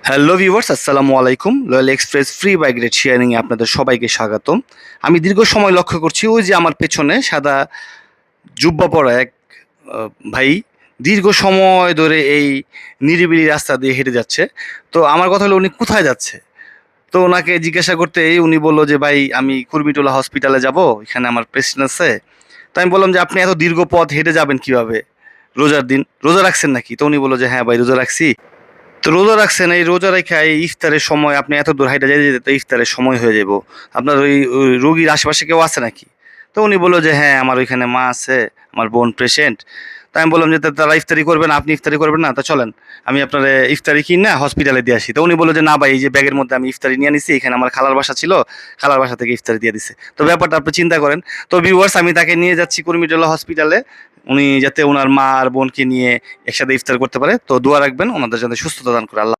Hello viewers, আসসালামু আলাইকুম। Loyal express free bike ride শেয়ারিংয়ে আপনাদের সবাইকে স্বাগতম। আমি দীর্ঘ সময় লক্ষ্য করছি ওই যে আমার পেছনে সাদা জুব্বা পরা এক ভাই দীর্ঘ সময় ধরে এই নিরিবিলি রাস্তা দিয়ে হেঁটে যাচ্ছে। তো আমার কথা হলো উনি কোথায় যাচ্ছে? তো ওনাকে জিজ্ঞাসা করতেই উনি বলল যে, "ভাই আমি কুর্মিটোলা হসপিটালে যাবো, এখানে আমার পেশেন্ট আছে।" তো আমি বললাম যে, "আপনি এত দীর্ঘ পথ হেঁটে যাবেন কিভাবে? রোজার দিন। রোজা রাখছেন নাকি?" তো উনি বলল যে, "হ্যাঁ ভাই রোজা রাখছি।" তো রোজা রাখছেন, এই রোজা রাইখা এই ইফতারের সময় আপনি এত দূর হাইটা যাইতে যেতে তো ইফতারের সময় হয়ে যাইব। আপনার ওই রোগীর আশেপাশে কেউ আছে নাকি? তো উনি বলল যে, "হ্যাঁ, আমার ওইখানে মা আছে, আমার বোন পেশেন্ট।" তো আমি বললাম যে, তারা ইফতারি করবে না, আপনি ইফতারি করবেন না? তো চলেন, আমি আপনারে ইফতারি কিইন্যা হসপিটালে দিয়ে আসি।" তো উনি বলল যে, "না ভাই, এই যে ব্যাগের মধ্যে আমি ইফতারি নিয়ে নিছি, এখানে আমার খালার বাসা ছিল, খালার বাসা থেকে ইফতারি দিয়ে দিছে।" তো ব্যাপারটা আপনি চিন্তা করেন। তো ভিউয়ার্স, আমি তাকে নিয়ে যাচ্ছি কুর্মিটোলা হসপিটালে। উনি যাতে উনার মা আর বোনকে নিয়ে একসাথে ইফতার করতে পারে। তো দোয়া রাখবেন, ওনাদের যাতে সুস্থতা দান করে আল্লাহ।